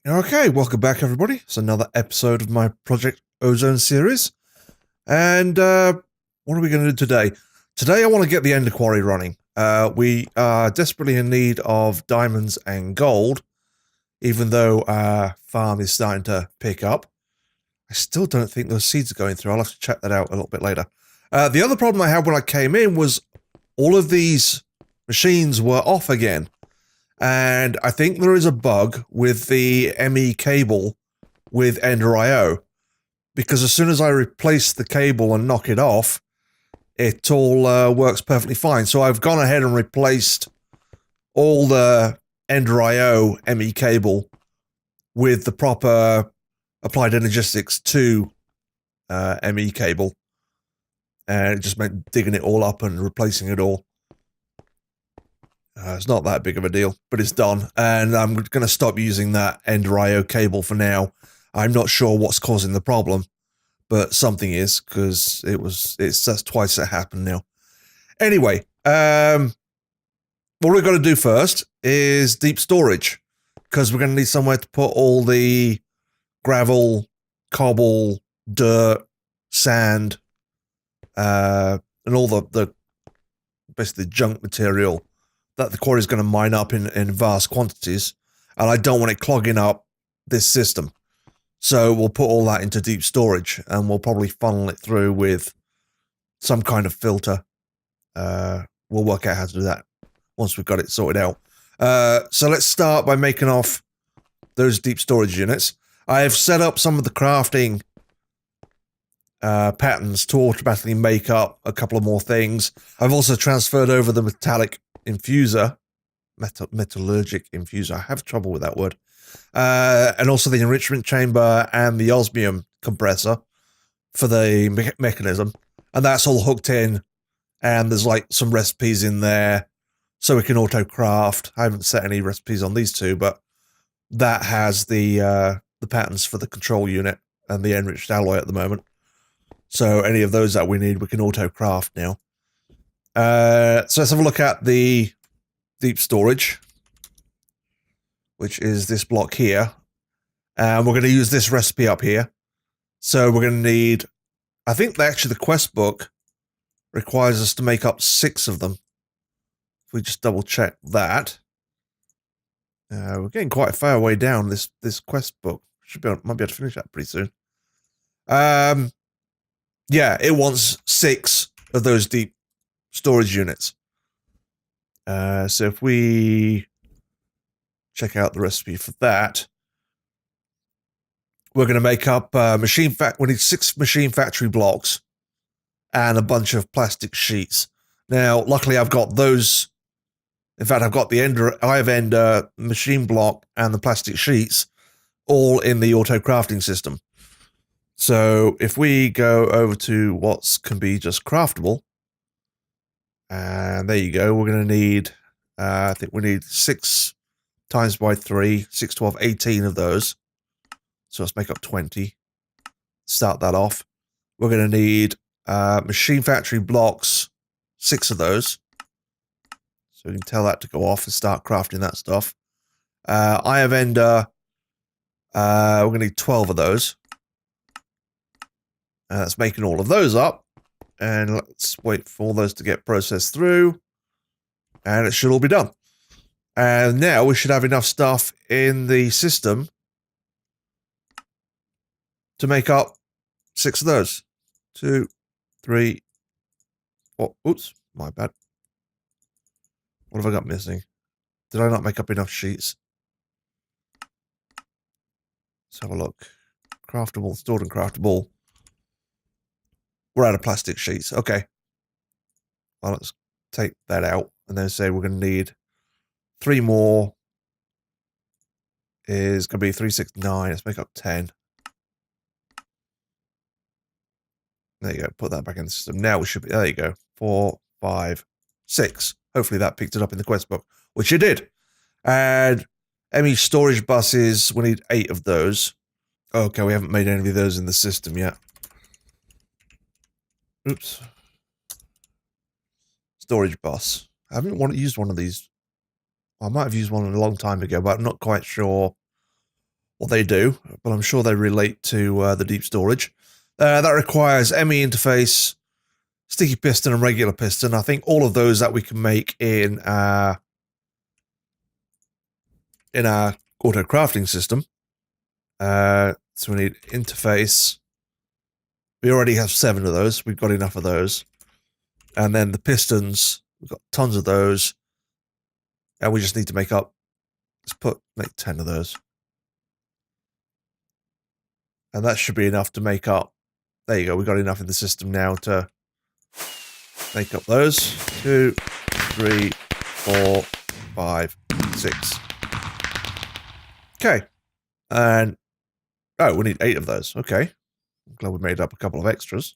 Okay, welcome back, everybody. It's another episode of my Project Ozone series. And what are we going to do today? Today, I want to get the Ender Quarry running. We are desperately in need of diamonds and gold, even though our farm is starting to pick up. I still don't think those seeds are going through. I'll have to check that out a little bit later. The other problem I had when I came in was all of these machines were off again. And I think there is a bug with the ME cable with Ender IO, because as soon as I replace the cable and knock it off, it all works perfectly fine. So I've gone ahead and replaced all the Ender IO ME cable with the proper Applied Energistics 2 ME cable, and it just meant digging it all up and replacing it all. It's not that big of a deal, but it's done. And I'm going to stop using that Ender IO cable for now. I'm not sure what's causing the problem, but something is, because that's twice it happened now. Anyway, what we're going to do first is deep storage, because we're going to need somewhere to put all the gravel, cobble, dirt, sand, and all the basically junk material that the quarry is going to mine up in vast quantities, and I don't want it clogging up this system. So we'll put all that into deep storage, and we'll probably funnel it through with some kind of filter. We'll work out how to do that once we've got it sorted out. So let's start by making off those deep storage units. I have set up some of the crafting patterns to automatically make up a couple of more things. I've also transferred over the metallic infuser, metallurgic infuser, I have trouble with that word, and also the enrichment chamber and the osmium compressor for the mechanism, and that's all hooked in, and there's like some recipes in there so we can auto craft. I haven't set any recipes on these two, but that has the patterns for the control unit and the enriched alloy at the moment, so any of those that we need we can auto craft now. So let's have a look at the deep storage, which is this block here. And we're going to use this recipe up here. So we're going to need, I think actually the quest book requires us to make up 6 of them. If we just double check that. We're getting quite a far way down this quest book. Might be able to finish that pretty soon. Yeah, it wants 6 of those deep storage units. So if we check out the recipe for that, we're going to make up we need 6 machine factory blocks and a bunch of plastic sheets. Now, luckily I've got those. In fact, I've got the Ender machine block and the plastic sheets all in the auto crafting system. So if we go over to what can be just craftable, and there you go, we're going to need, I think we need 6 times by 3, 6, 12, 18 of those. So let's make up 20. Start that off. We're going to need machine factory blocks, 6 of those. So we can tell that to go off and start crafting that stuff. Eye of Ender, we're going to need 12 of those. That's making all of those up. And let's wait for all those to get processed through. And it should all be done. And now we should have enough stuff in the system to make up 6 of those. 2, 3, 4. Oops, my bad. What have I got missing? Did I not make up enough sheets? Let's have a look. Craftable, stored and craftable. We're out of plastic sheets. Okay. Well, let's take that out and then say we're going to need 3 more. Is going to be 3, 6, 9. Let's make up 10. There you go. Put that back in the system. Now we should be, there you go. 4, 5, 6. Hopefully that picked it up in the quest book, which it did. And ME storage buses, we need 8 of those. Okay, we haven't made any of those in the system yet. Oops. Storage bus. I haven't used one of these. I might have used one a long time ago, but I'm not quite sure Well, they do, but I'm sure they relate to the deep storage. That requires ME interface, sticky piston, and regular piston. I think all of those that we can make in our auto crafting system. So we need interface. We already have 7 of those. We've got enough of those. And then the pistons, we've got tons of those. And we just need to make 10 of those. And that should be enough to make up. There you go. We've got enough in the system now to make up those. 2, 3, 4, 5, 6. Okay. And, oh, we need 8 of those. Okay. I'm glad we made up a couple of extras.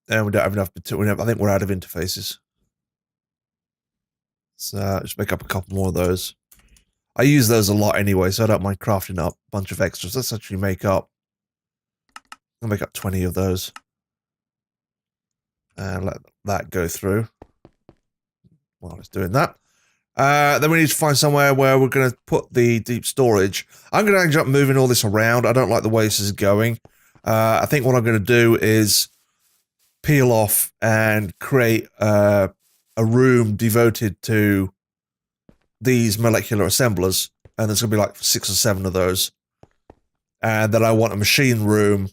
And we don't have enough. I think we're out of interfaces. So just make up a couple more of those. I use those a lot anyway, so I don't mind crafting up a bunch of extras. Let's actually I'll make up 20 of those. And let that go through. While it's doing that. Then we need to find somewhere where we're going to put the deep storage. I'm going to end up moving all this around. I don't like the way this is going. I think what I'm going to do is peel off and create a room devoted to these molecular assemblers. And there's going to be like 6 or 7 of those. And then I want a machine room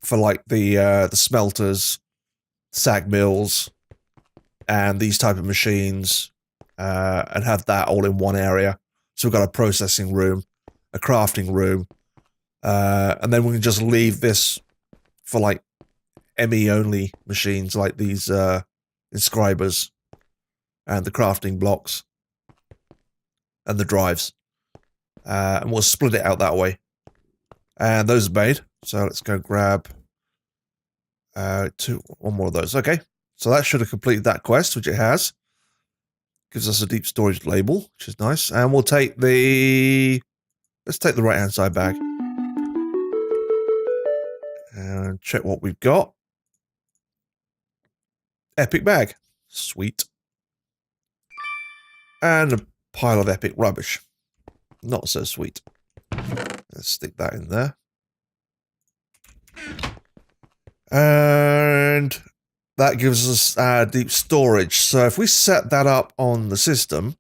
for like the smelters, sag mills, and these type of machines, and have that all in one area. So we've got a processing room, a crafting room, and then we can just leave this for like ME only machines, like these inscribers and the crafting blocks and the drives, and we'll split it out that way. And those are made. So let's go grab one more of those. Okay. So that should have completed that quest, which it has. Gives us a deep storage label, which is nice. And we'll take let's take the right-hand side bag. And check what we've got. Epic bag. Sweet. And a pile of epic rubbish. Not so sweet. Let's stick that in there. And that gives us our deep storage. So if we set that up on the system,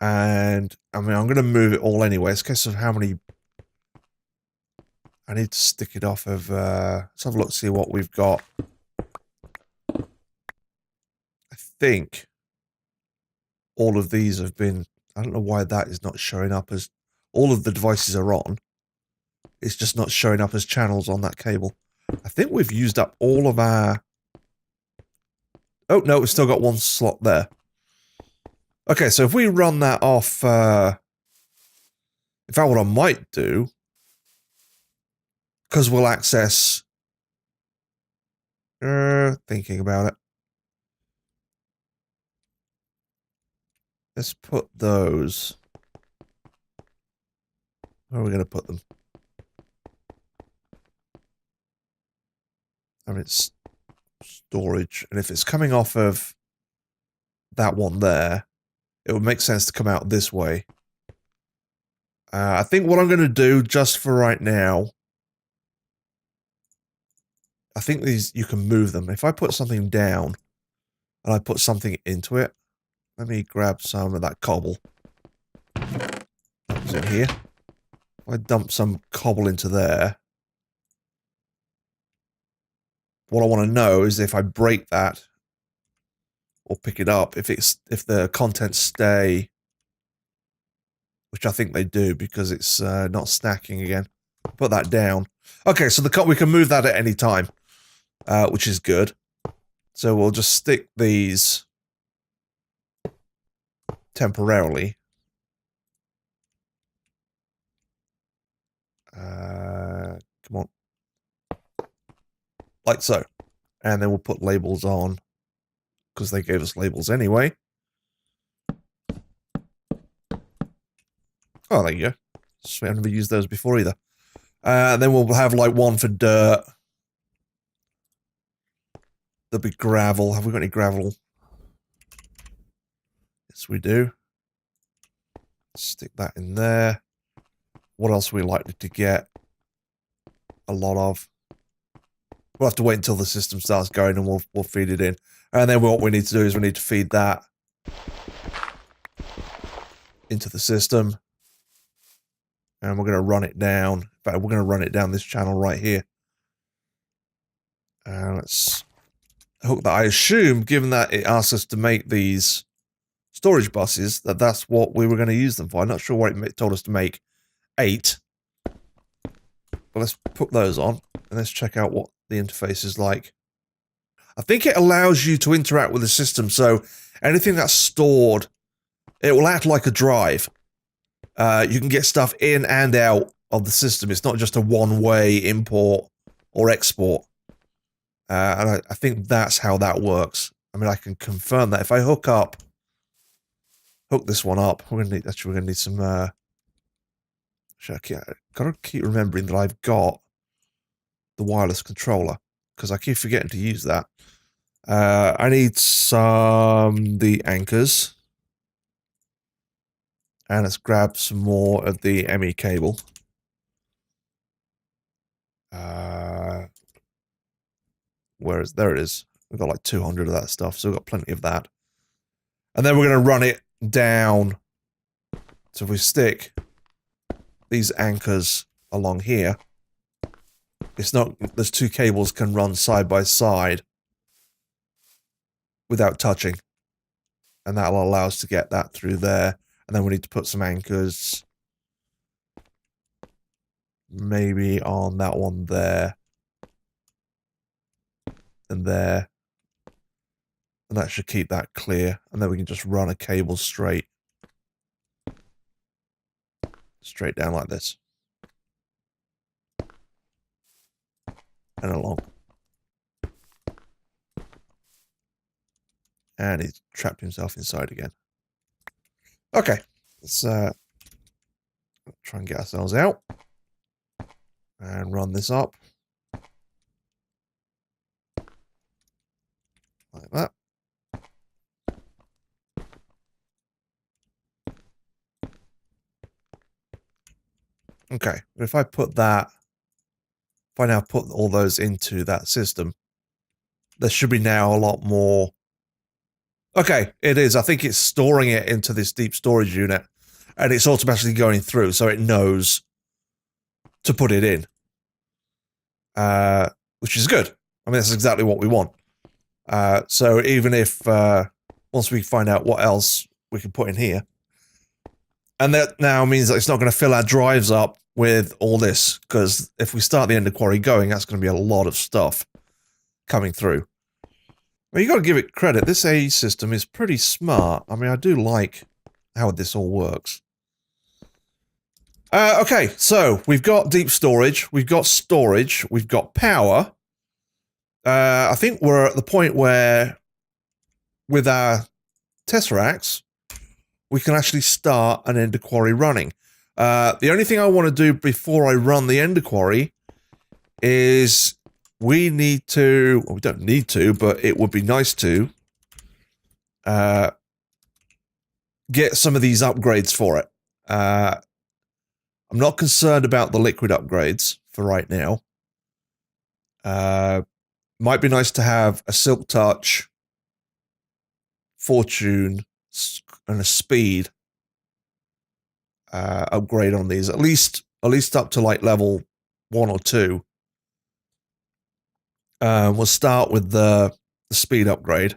and I mean, I'm going to move it all anyway. It's a case of how many. I need to stick it off of. Let's have a look, see what we've got. I think all of these have been. I don't know why that is not showing up as. All of the devices are on. It's just not showing up as channels on that cable. I think we've used up all of our. Oh, no, we've still got one slot there. Okay, so if we run that off, in fact, what I might do, because we'll access, thinking about it. Let's put those. Where are we going to put them? I mean, it's storage, and if it's coming off of that one there, it would make sense to come out this way. I think what I'm going to do just for right now, I think you can move them. If I put something down and I put something into it, let me grab some of that cobble. That was in here. If I dump some cobble into there, what I want to know is if I break that or pick it up, if the contents stay, which I think they do because it's not stacking again. Put that down. Okay, so we can move that at any time, which is good. So we'll just stick these temporarily. Come on. Like so. And then we'll put labels on because they gave us labels anyway. Oh, there you go. Sweet, I've never used those before either. Then we'll have like one for dirt. There'll be gravel. Have we got any gravel? Yes, we do. Stick that in there. What else are we likely to get a lot of? We'll have to wait until the system starts going and we'll feed it in. And then what we need to do is we need to feed that into the system. And we're going to run it down. In fact, we're going to run it down this channel right here. And let's hook that. I assume, given that it asks us to make these storage buses, that's what we were going to use them for. I'm not sure what it told us to make 8. But let's put those on and let's check out what the interface is like. I think it allows you to interact with the system, so anything that's stored, it will act like a drive. You can get stuff in and out of the system. It's not just a one-way import or export. And I think that's how that works. I mean, I can confirm that. If I hook this one up, we're gonna need some. Gotta keep remembering that I've got the wireless controller because I keep forgetting to use that. I need the anchors, and let's grab some more of the ME cable. There it is. We've got like 200 of that stuff, so we've got plenty of that. And then we're going to run it down. So if we stick these anchors along here, it's not, those two cables can run side by side without touching. And that'll allow us to get that through there. And then we need to put some anchors maybe on that one there. And there. And that should keep that clear. And then we can just run a cable straight down like this. And along. And he's trapped himself inside again. Okay. Let's try and get ourselves out. And run this up. Like that. Okay, if I now put all those into that system, there should be now a lot more. Okay, it is. I think it's storing it into this deep storage unit, and it's automatically going through, so it knows to put it in, which is good. I mean, that's exactly what we want. So even if once we find out what else we can put in here, and that now means that it's not going to fill our drives up with all this, because if we start the ender quarry going, that's going to be a lot of stuff coming through. Well, you got to give it credit. This AE system is pretty smart. I mean, I do like how this all works. Okay, so we've got deep storage, we've got power. I think we're at the point where, with our Tesseracts, we can actually start an ender quarry running. The only thing I want to do before I run the ender quarry is we need to, well, we don't need to, but it would be nice to get some of these upgrades for it. I'm not concerned about the liquid upgrades for right now. Might be nice to have a Silk Touch, Fortune, and a Speed upgrade on these, at least up to like level 1 or 2. We'll start with the Speed upgrade.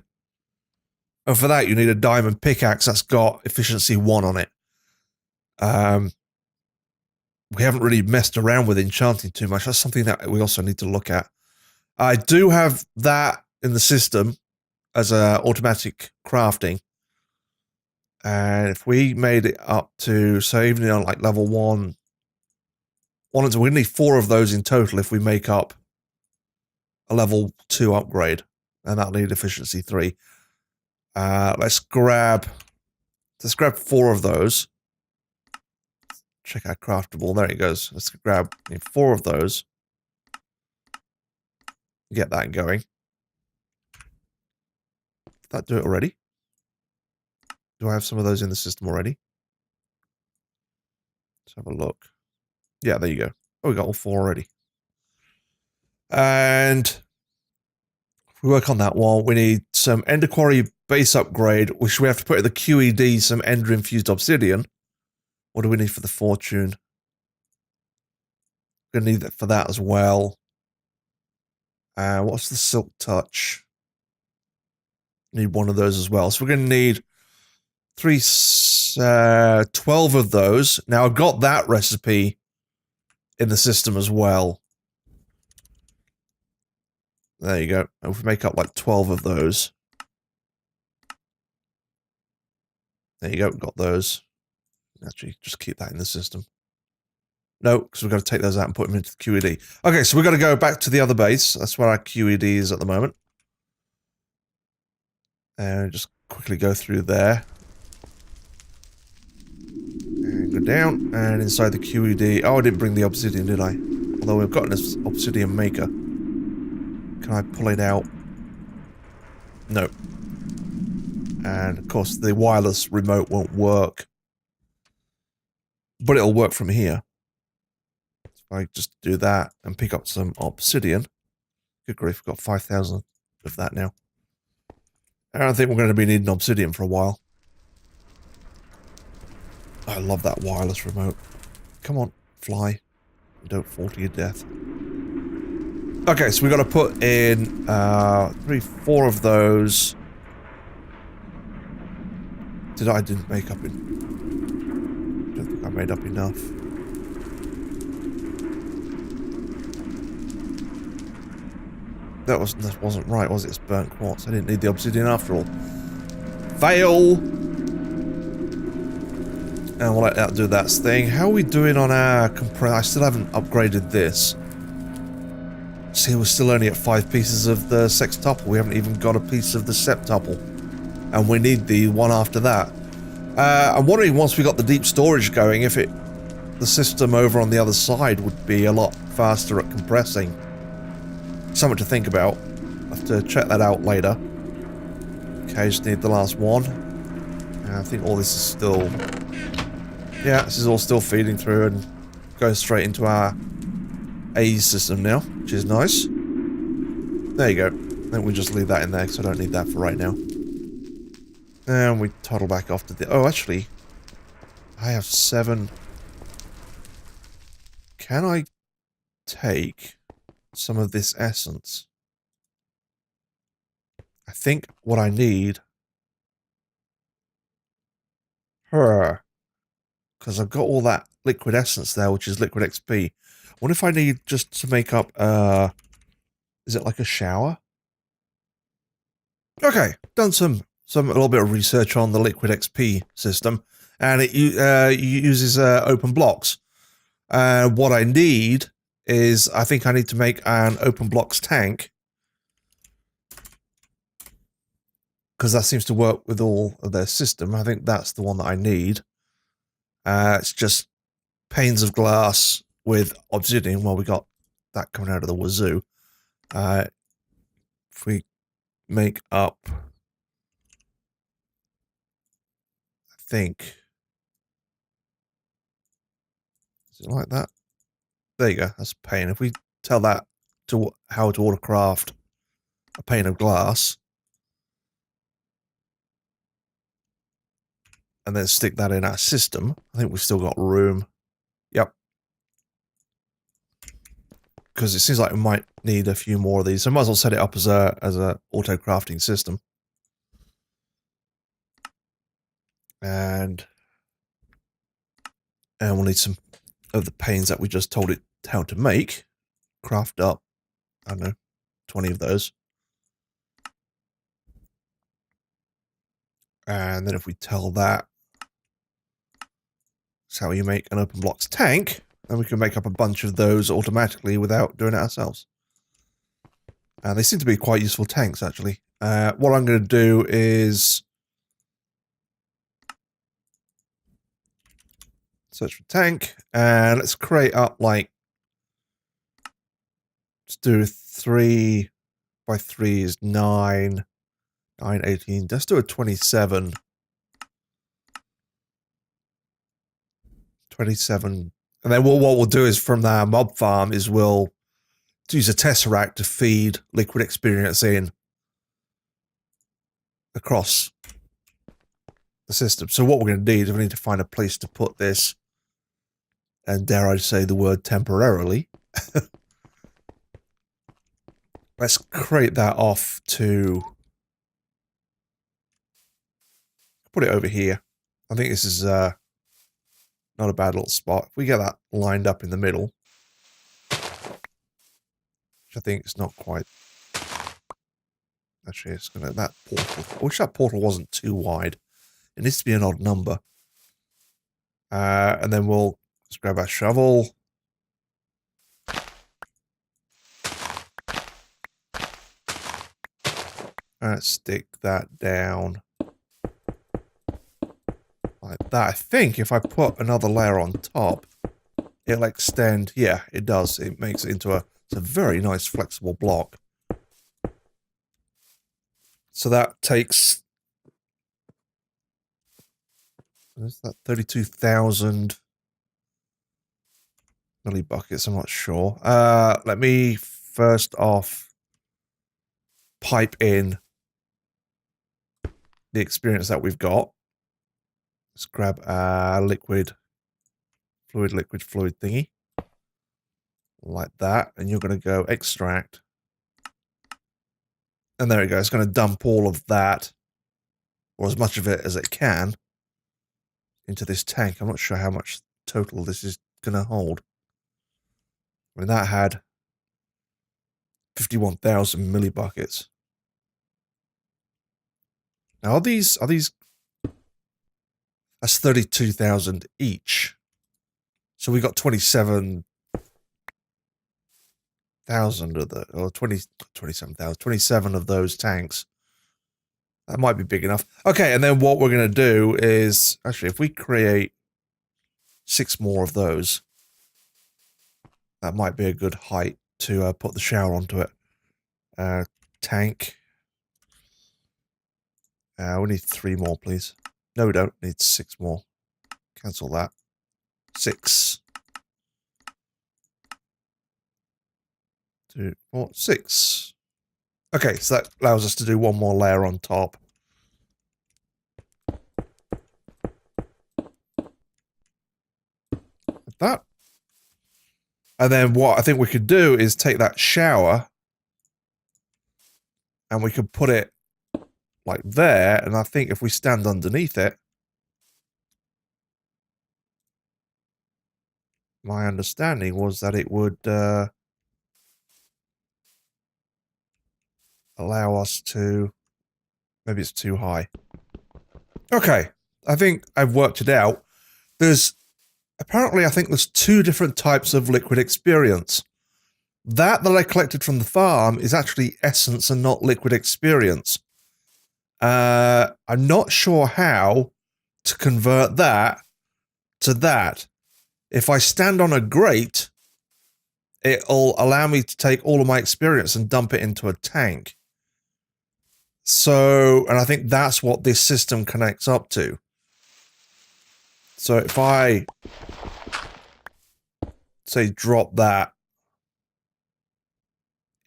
And for that, you need a diamond pickaxe that's got efficiency 1 on it. We haven't really messed around with enchanting too much. That's something that we also need to look at. I do have that in the system as a automatic crafting. And if we made it up to, so even on like level 1, we need 4 of those in total if we make up a level 2 upgrade. And that'll need efficiency 3. Let's grab 4 of those. Check out craftable. There it goes. Let's grab 4 of those. Get that going. Did that do it already? Do I have some of those in the system already? Let's have a look. Yeah, there you go. Oh, we got all 4 already. And if we work on that one, we need some Ender Quarry base upgrade, which we have to put in the QED, some Ender infused obsidian. What do we need for the fortune? We're going to need that for that as well. What's the silk touch? Need one of those as well. So we're going to need 12 of those. Now I've got that recipe in the system as well. There you go. And if we make up like 12 of those. There you go, got those. Actually, just keep that in the system. No, because we've got to take those out and put them into the QED. Okay, so we've got to go back to the other base. That's where our QED is at the moment. And just quickly go through there. And go down. And inside the QED... Oh, I didn't bring the obsidian, did I? Although we've got this obsidian maker. Can I pull it out? No. And, of course, the wireless remote won't work. But it'll work from here. So I just do that and pick up some obsidian. Good grief, we've got 5,000 of that now. I don't think we're going to be needing obsidian for a while. I love that wireless remote. Come on, fly. Don't fall to your death. Okay, so we've got to put in 3, 4 of those. I didn't make up in... I don't think I made up enough. That wasn't right, was it? It's burnt quartz. I didn't need the obsidian after all. Fail! And we'll let that do that thing. How are we doing on our compressor? I still haven't upgraded this. See, we're still only at 5 pieces of the sextuple. We haven't even got a piece of the septuple. And we need the one after that. I'm wondering, once we got the deep storage going, if the system over on the other side would be a lot faster at compressing. Something to think about. I'll have to check that out later. Okay, just need the last one. I think all this is still... Yeah, this is all still feeding through and goes straight into our A system now, which is nice. There you go. I think we just leave that in there because I don't need that for right now. And we toddle back off to the... Oh, actually, I have 7. Can I take some of this essence? I think what I need... Because I've got all that liquid essence there, which is liquid XP. What if I need just to make up... is it like a shower? Okay, done a little bit of research on the liquid XP system, and it uses open blocks. What I need is, I think I need to make an open blocks tank, because that seems to work with all of their system. I think that's the one that I need. It's just panes of glass with obsidian. Well, we got that coming out of the wazoo. If we make up... I think... Is it like that? There you go. That's a pane. If we tell that to how to autocraft a pane of glass, and then stick that in our system, I think we've still got room. Yep. Because it seems like we might need a few more of these. So I might as well set it up as a auto crafting system. And we'll need some of the panes that we just told it how to make. Craft up, I don't know, 20 of those. And then if we tell that that's how you make an open blocks tank, then we can make up a bunch of those automatically without doing it ourselves. They seem to be quite useful tanks, actually. What I'm going to do is search for tank, and let's create up like, let's do 3 by 3 is 9, 9, 18. Let's do a 27. 27. And then what we'll do is from our mob farm is we'll use a tesseract to feed liquid experience in across the system. So what we're going to need is we need to find a place to put this, and dare I say the word temporarily. Let's create that off to put it over here. I think this is not a bad little spot. If we get that lined up in the middle, which I think is not quite. Actually, it's gonna that portal. I wish that portal wasn't too wide. It needs to be an odd number. And then let's grab our shovel. Let's stick that down like that. I think if I put another layer on top, it'll extend. Yeah, it does. It makes it into it's a very nice flexible block. So that takes, what is that, 32,000 millibuckets, I'm not sure. Let me first off pipe in the experience that we've got. Let's grab our liquid fluid thingy. Like that. And you're going to go extract. And there we go. It's going to dump all of that, or as much of it as it can, into this tank. I'm not sure how much total this is going to hold. I mean, that had 51,000 millibuckets. Now, are these? That's 32,000 each. So we got 27,000 of the, or 27 of those tanks. That might be big enough. Okay, and then what we're going to do is, actually, if we create 6 more of those, that might be a good height to put the shower onto it. Tank. We need 3 more, please. No, we don't. Need 6 more. Cancel that. 6. 2, 4, 6. Okay, so that allows us to do 1 more layer on top. Like that. And then what I think we could do is take that shower and we could put it like there, and I think if we stand underneath it, my understanding was that it would allow us to, maybe it's too high. Okay, I think I've worked it out. Apparently I think there's 2 different types of liquid experience. That I collected from the farm is actually essence and not liquid experience. I'm not sure how to convert that to that. If I stand on a grate, it'll allow me to take all of my experience and dump it into a tank. So, and I think that's what this system connects up to. So if I, say, drop that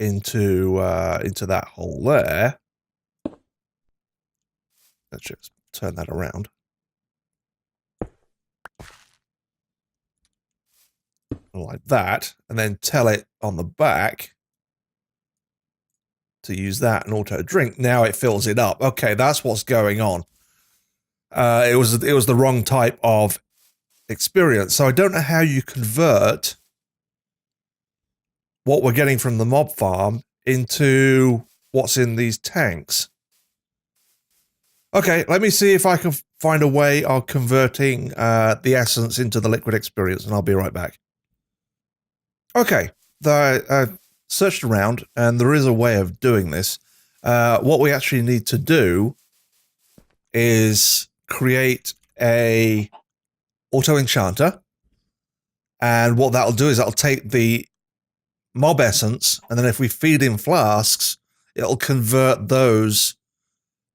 into that hole there, let's just turn that around. Like that, and then tell it on the back to use that and auto drink. Now it fills it up. Okay, that's what's going on. It was the wrong type of experience. So I don't know how you convert what we're getting from the mob farm into what's in these tanks. Okay, let me see if I can find a way of converting the essence into the liquid experience, and I'll be right back. Okay, I searched around, and there is a way of doing this. What we actually need to do is create a auto enchanter, and what that'll do is that'll take the mob essence, and then if we feed in flasks, it'll convert those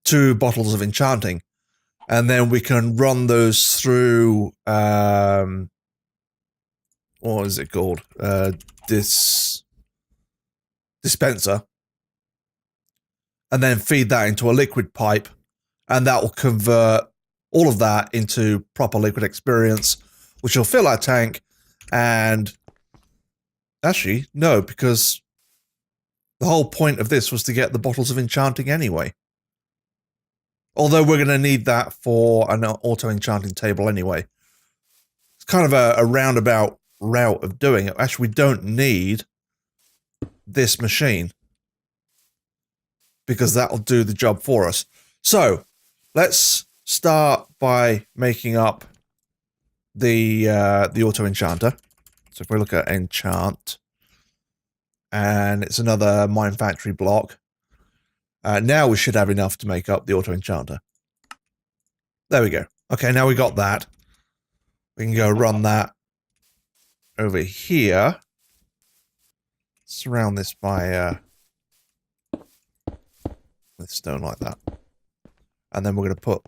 to bottles of enchanting, and then we can run those through what is it called? Dispenser. And then feed that into a liquid pipe, and that will convert all of that into proper liquid experience, which will fill our tank. And actually, no, because the whole point of this was to get the bottles of enchanting anyway. Although we're going to need that for an auto-enchanting table anyway. It's kind of a roundabout route of doing it. Actually, we don't need this machine, because that'll do the job for us. So, let's start by making up the auto-enchanter. So if we look at enchant, and it's another mine factory block. Now we should have enough to make up the auto-enchanter. There we go. Okay, now we got that. We can go run that over here. Surround this by with stone like that. And then we're going to put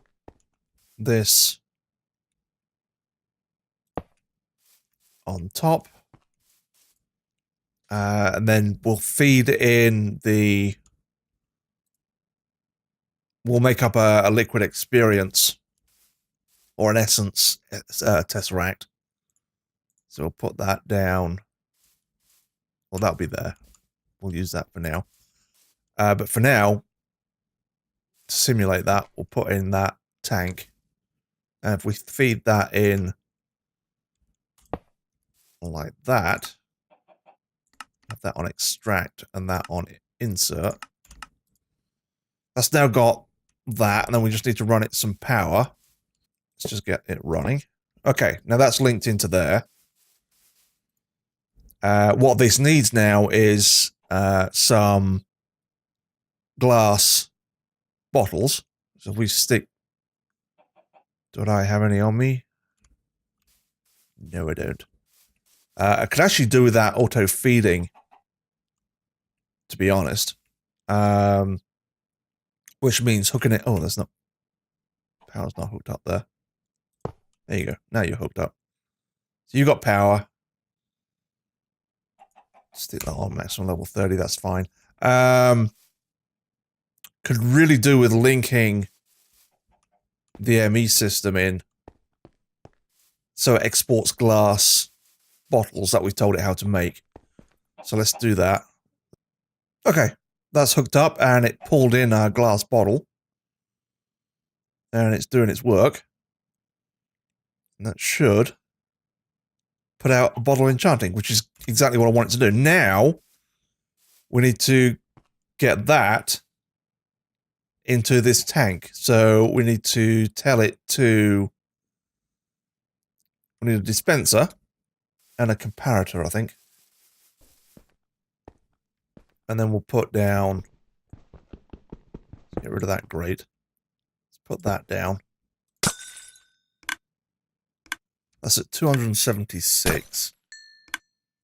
this on top. And then we'll feed in the... We'll make up a liquid experience or an essence tesseract. So we'll put that down. Well, that'll be there. We'll use that for now. But for now, to simulate that, we'll put in that tank. And if we feed that in like that, have that on extract and that on insert. That's now got that, and then we just need to run it some power. Let's just get it running. Okay, now that's linked into there. What this needs now is some glass bottles. So if we stick... Do I have any on me? No, I don't. I could actually do that auto-feeding, to be honest. Which means hooking it... Oh, that's not... Power's not hooked up there. There you go. Now you're hooked up. So you got power. Stick that on maximum level 30, that's fine. Could really do with linking the ME system in so it exports glass bottles that we told it how to make. So let's do that. Okay, that's hooked up and it pulled in a glass bottle. And it's doing its work. And that should put out a bottle of enchanting, which is exactly what I want it to do. Now, we need to get that into this tank. So we need to tell it to... We need a dispenser and a comparator, I think. And then we'll put down... Get rid of that grate. Let's put that down. That's at 276.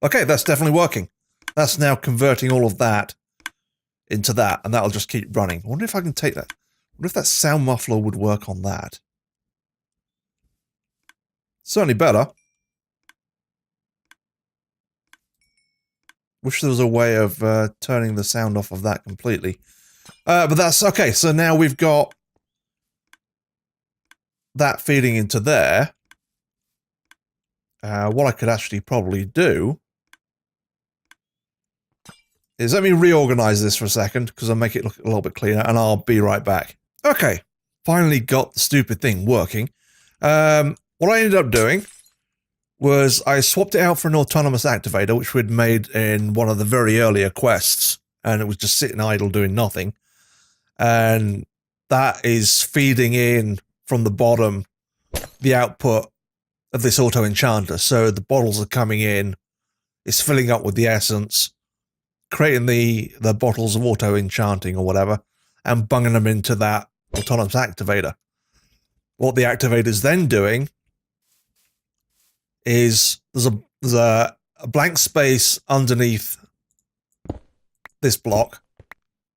Okay, that's definitely working. That's now converting all of that into that, and that'll just keep running. I wonder if I can take that. I wonder if that sound muffler would work on that. Certainly better. Wish there was a way of turning the sound off of that completely. But that's okay. So now we've got that feeding into there. What I could actually probably do is let me reorganize this for a second because I'll make it look a little bit cleaner and I'll be right back. Okay, finally got the stupid thing working. What I ended up doing was I swapped it out for an autonomous activator, which we'd made in one of the very earlier quests, and it was just sitting idle doing nothing. And that is feeding in from the bottom the output of this auto enchanter. So the bottles are coming in, it's filling up with the essence, creating the bottles of auto enchanting or whatever, and bunging them into that autonomous activator. What the activator's then doing is there's a blank space underneath this block,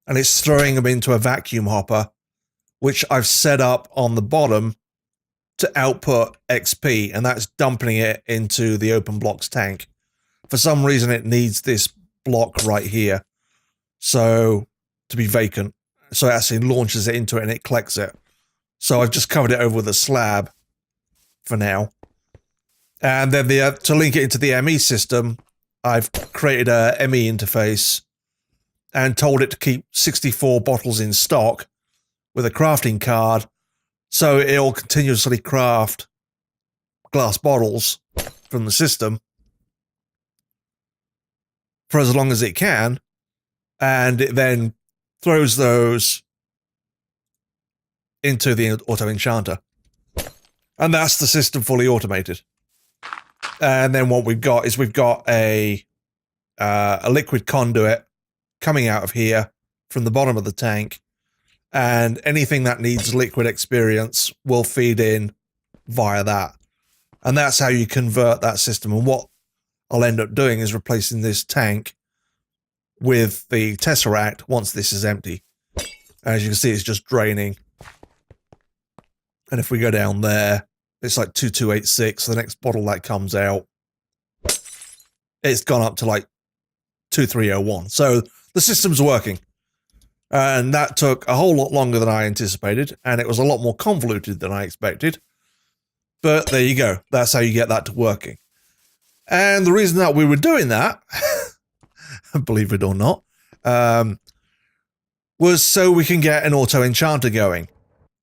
and it's throwing them into a vacuum hopper, which I've set up on the bottom to output XP, and that's dumping it into the open blocks tank. For some reason, it needs this block right here, so to be vacant. So it actually launches it into it and it collects it. So I've just covered it over with a slab for now. And then to link it into the ME system, I've created a ME interface and told it to keep 64 bottles in stock with a crafting card, so it'll continuously craft glass bottles from the system for as long as it can, and it then throws those into the auto enchanter. And that's the system fully automated. And then what we've got is we've got a liquid conduit coming out of here from the bottom of the tank, and anything that needs liquid experience will feed in via that. And that's how you convert that system. And what I'll end up doing is replacing this tank with the Tesseract once this is empty. As you can see, it's just draining. And if we go down there, it's like 2286. The next bottle that comes out, it's gone up to like 2301. So the system's working. And that took a whole lot longer than I anticipated, and it was a lot more convoluted than I expected. But there you go. That's how you get that to working. And the reason that we were doing that, believe it or not, was so we can get an auto enchanter going.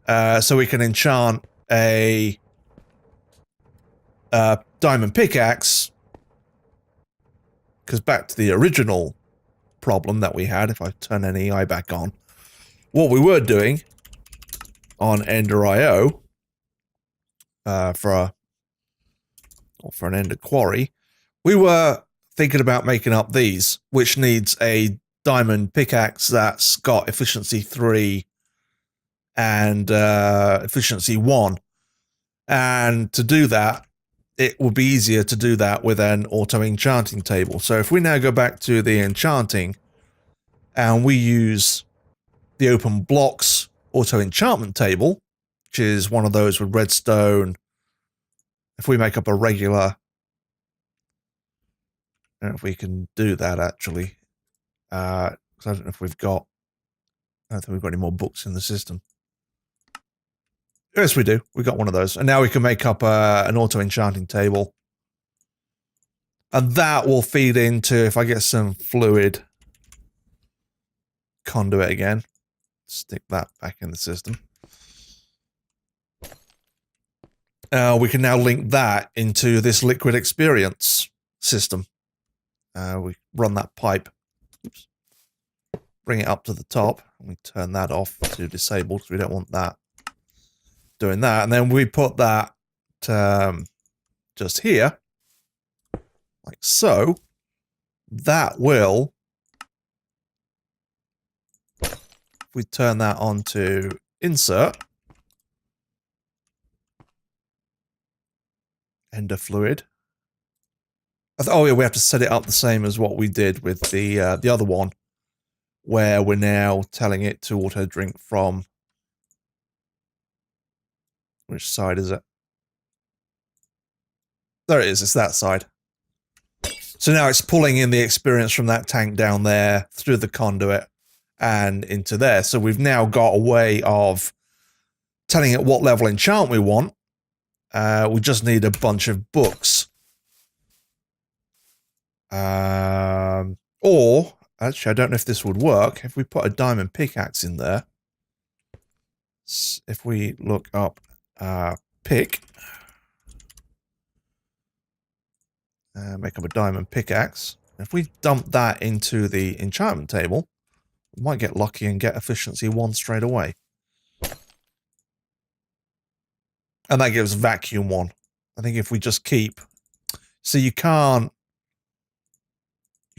So we can enchant a diamond pickaxe. Because back to the original problem that we had, if I turn NEI back on, what we were doing on Ender.io for an Ender quarry, we were thinking about making up these, which needs a diamond pickaxe that's got efficiency 3 and efficiency 1. And to do that, it would be easier to do that with an auto enchanting table. So if we now go back to the enchanting and we use the open blocks auto enchantment table, which is one of those with redstone. If we make up a regular, I don't know if we can do that actually. I don't know if we've got, I don't think we've got any more books in the system. Yes, we do. We got one of those. And now we can make up an auto enchanting table. And that will feed into, if I get some fluid conduit again, stick that back in the system. We can now link that into this liquid experience system. We run that pipe, oops, bring it up to the top, and we turn that off to disable because we don't want that doing that. And then we put that just here, like so. That will, if we turn that on to insert, Ender fluid. Oh yeah, we have to set it up the same as what we did with the other one, where we're now telling it to auto drink from, which side is it? There it is, it's that side. So now it's pulling in the experience from that tank down there through the conduit and into there. So we've now got a way of telling it what level enchant we want. We just need a bunch of books. Or, actually, I don't know if this would work. If we put a diamond pickaxe in there, if we look up pick, make up a diamond pickaxe. If we dump that into the enchantment table, we might get lucky and get efficiency 1 straight away. And that gives vacuum 1. I think if we just keep, so you can't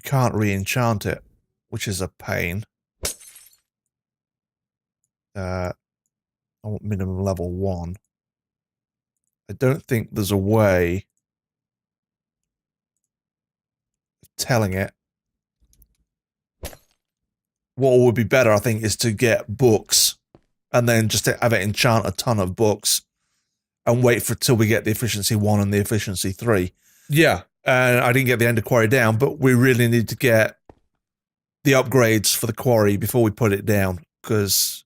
re-enchant it, which is a pain. I want minimum level 1. I don't think there's a way of telling it. What would be better, I think, is to get books and then just have it enchant a ton of books and wait for till we get the efficiency 1 and the efficiency 3. Yeah, and I didn't get the ender quarry down, but we really need to get the upgrades for the quarry before we put it down, because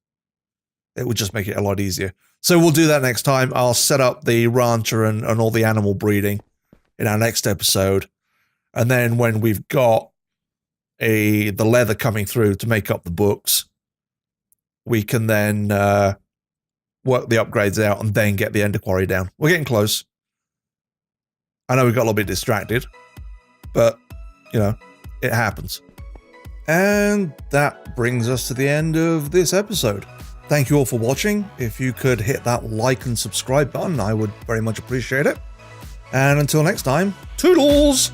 it would just make it a lot easier. So we'll do that next time. I'll set up the rancher and all the animal breeding in our next episode. And then when we've got the leather coming through to make up the books, we can then work the upgrades out and then get the ender quarry down. We're getting close. I know we got a little bit distracted, but, you know, it happens. And that brings us to the end of this episode. Thank you all for watching. If you could hit that like and subscribe button, I would very much appreciate it. And until next time, toodles!